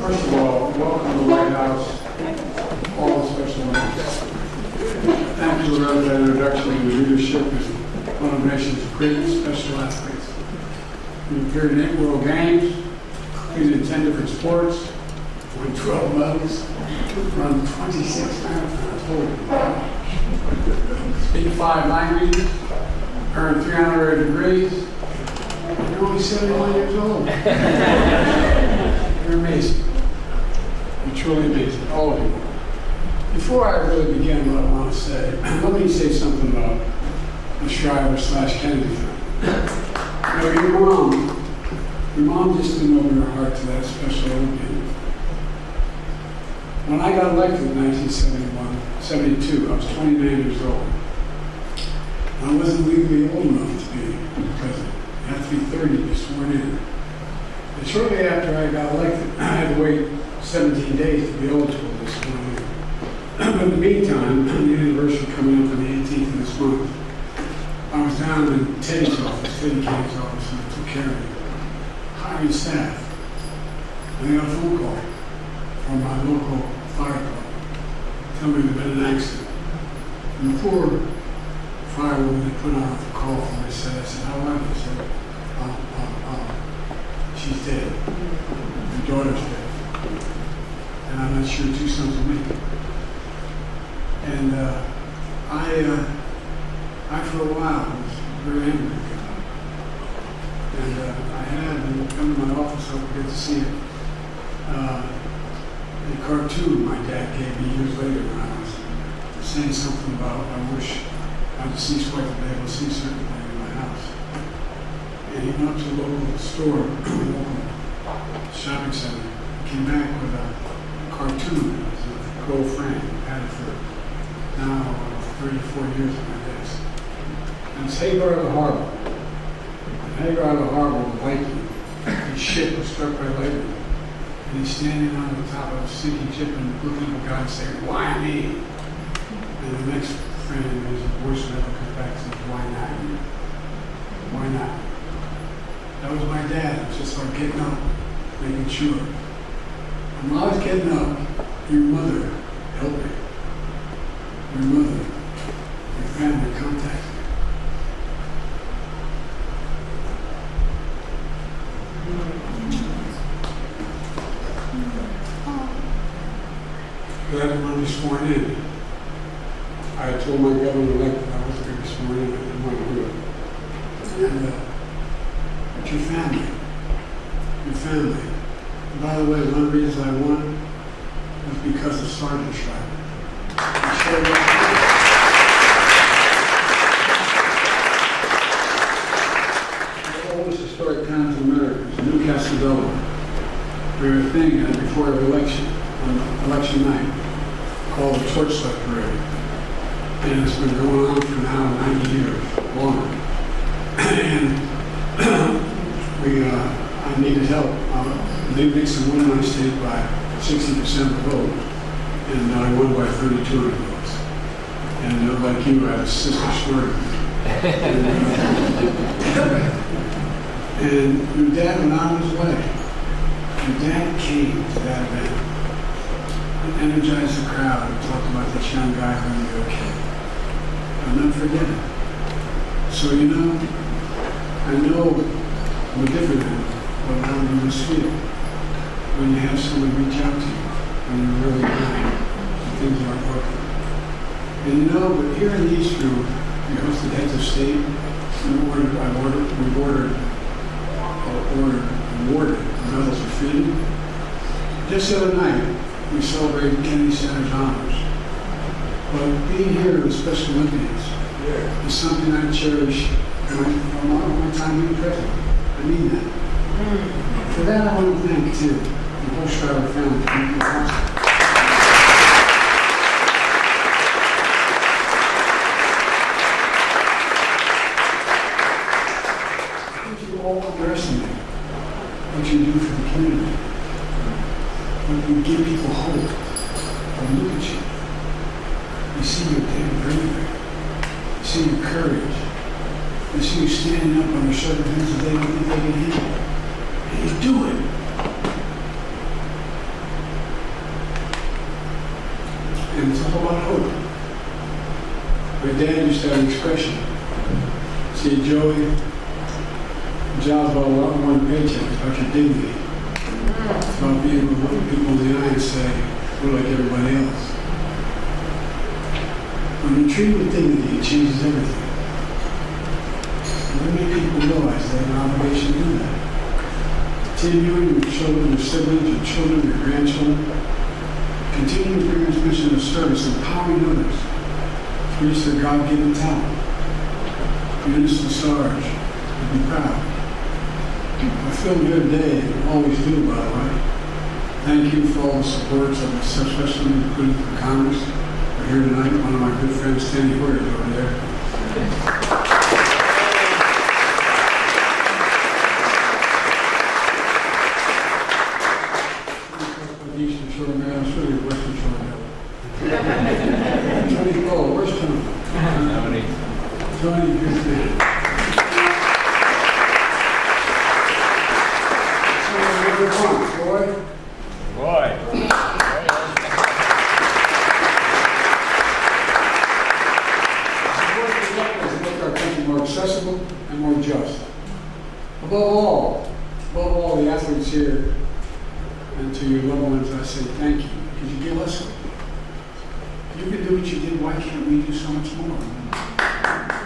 First of all, welcome to the White House, all the special guests. Thank you for that introduction. Your leadership is one of the nation's greatest special athletes. You appeared in 8 World Games, competed in 10 different sports, won 12 medals, run 26 marathons. Holy cow. Speak 5 languages, earned 3 honorary degrees. You're only 71 years old. You're amazing. You're truly amazing, all of you. Before I really begin what I want to say, let me say something about the Shriver/Kennedy thing. You know, your mom just didn't open her heart to that special Olympian. When I got elected in 1972, I was 29 years old. I wasn't legally old enough to be president. You have to be 30 to be sworn in. And shortly after I got elected, I had to wait 17 days to be eligible to be sworn in. But in the meantime, the anniversary coming up on the 18th of this month, I was down in Teddy's office, Teddy King's office, and I took care of it, hiring staff. And I got a phone call from my local fire department telling me there'd been an accident. And the poor firewoman they put on the call for me. I said, how are you? He said, she's dead. Your daughter's dead. And I'm not sure 2 sons of me. And I for a while was very angry. And I had them come to my office, I would get to see it. A cartoon my dad gave me years later when I was saying something about I wish my deceased wife would be able to see certain things in my house. And he went up to a local store, a local shopping center, came back with a cartoon. It was a gold frame. I had it for now 34 years on my desk. And it's Hagar the Harbor. And Hagar the Harbor, the Viking, his ship was struck by lightning. And he's standing on the top of a sinking ship and looking at God and saying, why me? And the next frame is a voice never comes back and says, why not you? Why not? That was my dad. It was just like getting up, making sure. And while I was getting up, your mother helped me. Your mother, your family contacted me. Because I didn't want to be sworn in. I told my governor-elect that I wasn't going to be sworn in. I didn't want to do it. And, but your family. And by the way, one reason I won was because of Sergeant Shriver. He showed up. The oldest historic towns in America is Newcastle, Delaware. We have a thing before every election, on election night, called the Torchlight Parade. And it's been going on for now 90 years, longer. And I needed help. They made some win my state by 60% of the vote, and I won by 3,200 votes. And like you, I had a sister story. And your dad went on his way. Your dad came to that event and energized the crowd and talked about this young guy going to be okay. I'll never forget it. So, you know, I know I'm a different animal, but how you must feel when you have someone reach out to you when you're really dying and things aren't working. And you know, but here in the East Room, we hosted heads of state. We've awarded medals of freedom. Just the other night, we celebrated Kennedy Center's honors. But being here with Special Olympians is something I cherish from my time being president. I mean that. For that, I want to thank, too, the whole Shriver family for being awesome. I think you all underestimate what you do for the community. When you give people hope, or look at you. You see your damn bravery. You see your courage. They see you standing up under circumstances they don't think they can handle. And you do it. And it's all about hope. My dad used to have an expression. See, Joey, the job's about a lot more than paycheck. It's about your dignity. It's about being able to look people in the eye and say, we're like everybody else. When you're treated with dignity, it changes everything. Many people realize they have an obligation to do that. Tim, you and your children, your siblings, your children, your grandchildren, continue to bring this mission of service, empowering others to reach their God-given talent. The innocent Sarge would be proud. I feel good today, and always do, by the way. Thank you for all the supports of myself, especially including from Congress. We're here tonight, one of my good friends, Tandy Hoyer, is over there. Eastern Shore of Maryland, it's really Western Shore of Maryland. Tony Cole, where's Tony? Tony, good man. Boy. Make our country more accessible and more just. Above all, the athletes here and to your loved ones, I say thank you, because you give us something. You can do what you did, why can't we do so much more?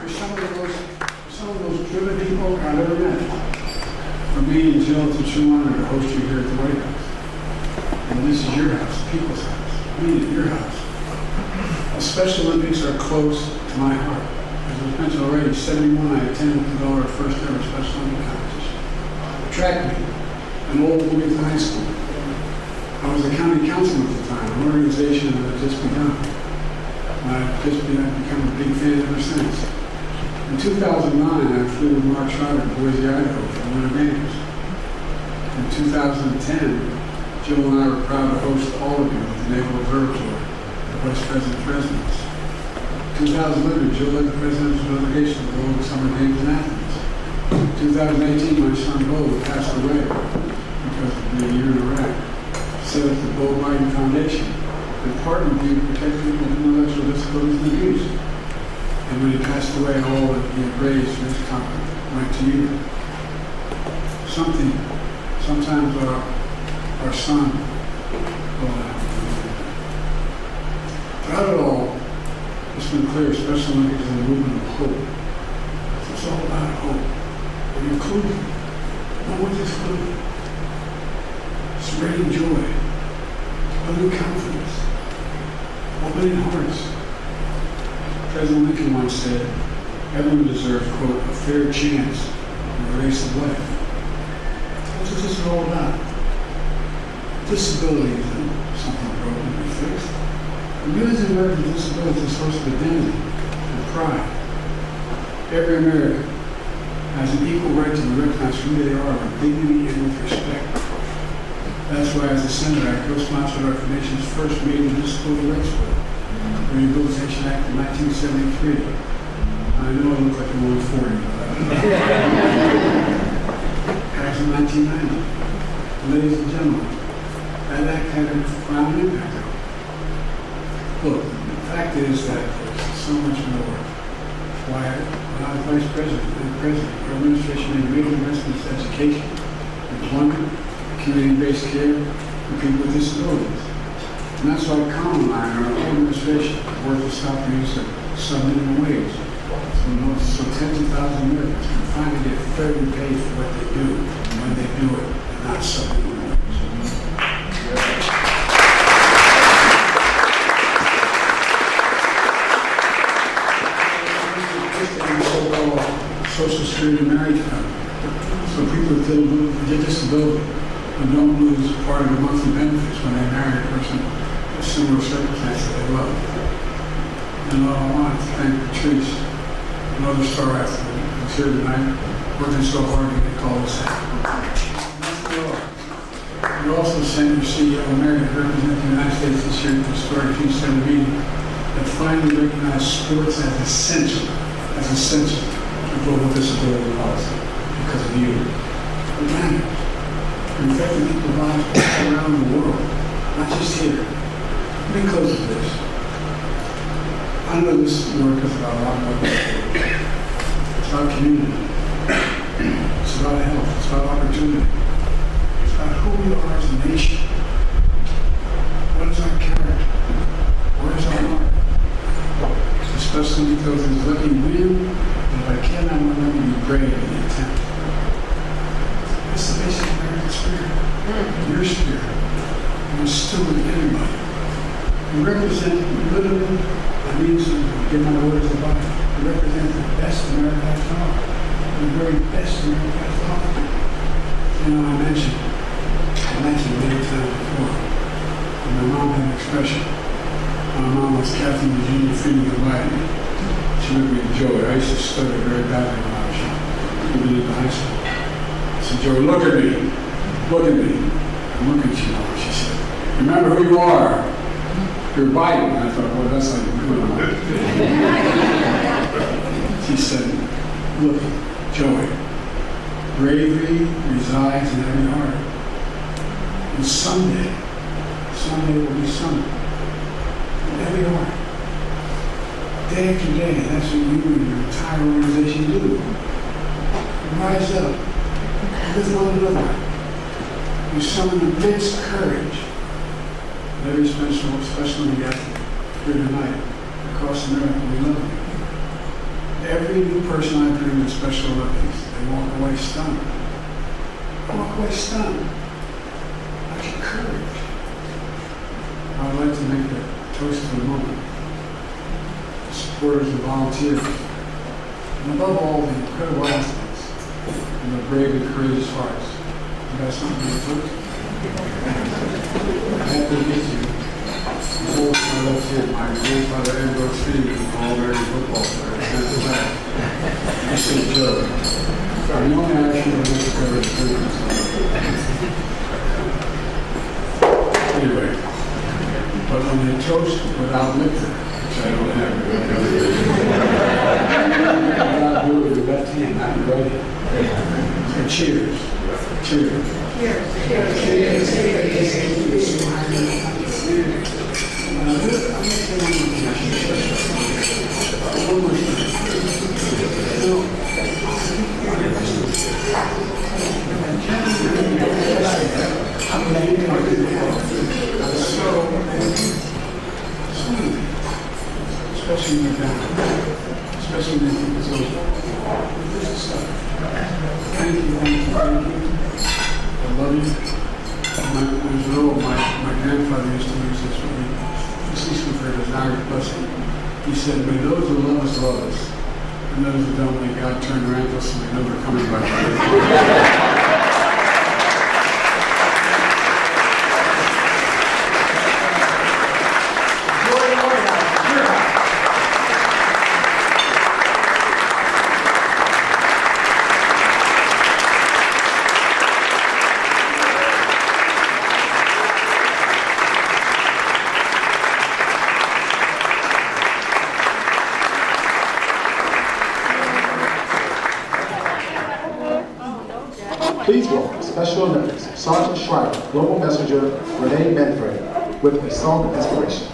There's some of those driven people I've ever met. For me and Jill, it's a true honor to host you here at the White House. And this is your house, people's house. I mean, your house. The Special Olympics are close to my heart. As was mentioned already, 71, I attended our first ever Special Olympic competition. Track meet, an old Williams High School. I was a county councilman at the time, an organization that had just begun. And I've become a big fan ever since. In 2009, I flew with Mark Schreiber to Boise, Idaho for the Winter Games. In 2010, Jill and I were proud to host all of you at the Naval Observatory, the Vice President's residence. In 2011, Jill led the President's delegation to the World Summer Games in Athens. In 2018, my son Bo passed away because of the year in Iraq. Set up the Bo Biden Foundation and partnered with you to protect people with intellectual disabilities and abuse. And when he passed away, all that he had raised for his company went to you. Sometimes our son will have. Throughout it all, it's been clear, Special Olympics is a movement of hope. It's all about hope. And including, no one's excluded. Spreading joy, building confidence, opening hearts. President Lincoln once said, everyone deserves, quote, a fair chance in the race of life. That's what this is all about. Disability isn't something broken to be fixed. And you as an American with disability is a source of identity and pride. Every American has an equal right to be recognized for who they are with dignity and with respect. That's why, as a senator, I co-sponsored our nation's first major disability rights bill, the Rehabilitation Act of 1973. I know I look like I'm only 40, but passed in 1990. Ladies and gentlemen, that act had a profound impact on me. Look, the fact is that there's so much more. Why, when I was Vice President and President, our administration made major investments in education, employment, community-based care for people with disabilities. And that's why Colin and I and our whole administration work to stop the use of sub-minimum wage. So tens of thousands of Americans can finally get fairly paid for what they do when they do it, and not sub-minimum wage. Social Security marriage benefit. So people with disability and don't lose part of their monthly benefits when they marry a person with similar circumstances they love. And I want to thank Patrice, another star athlete who's here tonight, working so hard to get called us out. You also sent your CEO, Mary, to represent the United States this year at the historic G7 meeting that finally recognized sports as essential to global disability policy because of you. It matters. You're affecting people's lives all around the world, not just here. Let me close with this. I know this work is about a lot more than it's about community. It's about health. It's about opportunity. It's about who we are as a nation. What is our character? Where is our heart? Especially because it's let me win, and if I can, I'm going to let me be brave in the attempt. That's the basic American spirit. Your spirit. And it's still with everybody. You represent literally, that means you give my words of life. You represent the best America has to offer. The very best America has to offer. You know, I mentioned many times before, and my mom had an expression. My mom was Captain Virginia Freeman of Live. She would be Joey. I used to stutter very badly when I was young, even in high school. I said, Joey, look at me. Look at me. I'm looking at you, Mom, she said. Remember who you are. You're Biden. I thought, well, that's not even good enough. She said, look, Joey, bravery resides in every heart. And someday will be Sunday. Every heart. Day after day, that's what you and your entire organization do. Rise up. With one another. You summon immense courage. Very special gathering here tonight. Across America, we love you. Every new person I bring to Special Olympics, they walk away stunned. I walk away stunned. Like courage. I'd like to make a toast to the moment. The supporters and volunteers. And above all, the incredible athletes and the brave and courageous hearts. You got something to toast? I have to meet you. Before my left here, my grandfather Ambrose Freeman, all-American football player, Cincinnati. I said, Joe, I'm the only action of this courage. Anyway. But when they toast without liquor, which I don't have, without doing it with that hand, I'm ready. So cheers. Cheers. Cheers. Cheers. Cheers. I'm going to say one more thing. Especially when you're down, especially when it's over. This is stuff. Thank you. I love you. My grandfather used to use this when he ceased for his Irish blessing. He said, may those who love us, and those who don't, may God turn around to us and we know they're coming back. Please welcome Special Olympics Sergeant Schreiber, Global Messenger Renee Manfred, with a song of inspiration.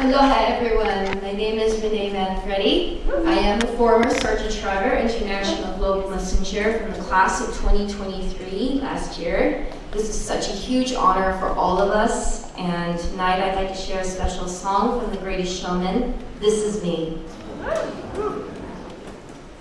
Aloha everyone, my name is Renee Manfredi. I am a former Sergeant Schreiber International Global Messenger from the class of 2023 last year. This is such a huge honor for all of us, and tonight I'd like to share a special song from The Greatest Showman, This Is Me.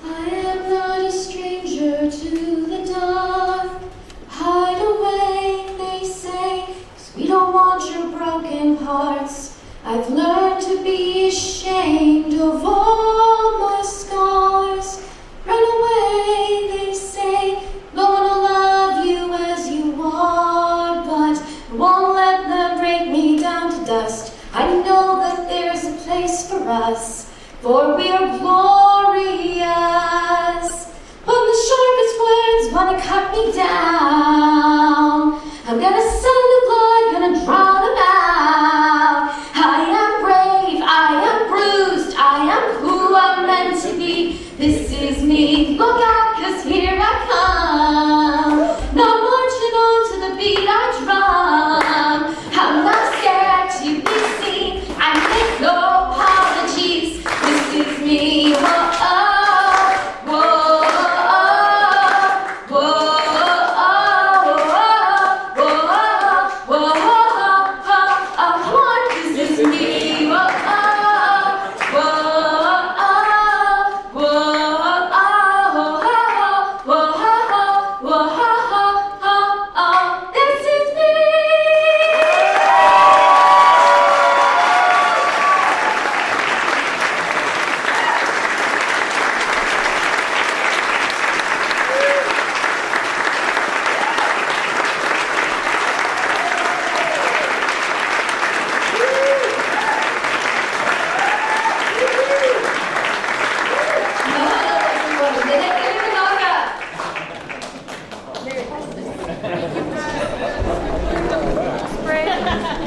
I am not a stranger to the dark. Hide away, they say, 'cause we don't want your broken hearts. I've learned to be ashamed of all my scars. Run away, they say, no one will us, for we are glorious. When the sharpest words wanna cut me down, I'm gonna send the blood, gonna drown them out. I am brave, I am bruised, I am who I'm meant to be. This is me, look out, 'cause here I come. Now marching on to the beat I drum. I'm not scared to be seen, I make no apologies. This is me, whoa, whoa.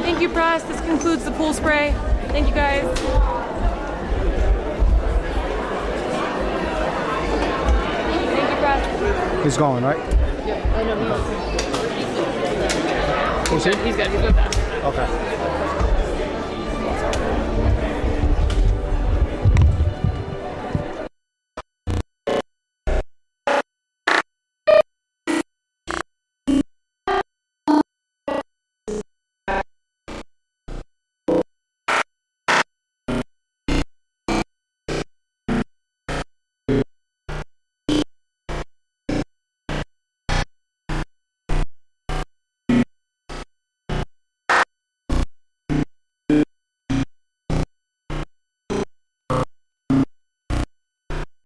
Thank you, press. This concludes the pool spray. Thank you, guys. Thank you, press. He's going, right? Yep. I know. Who's he? He's good. He's good. Okay.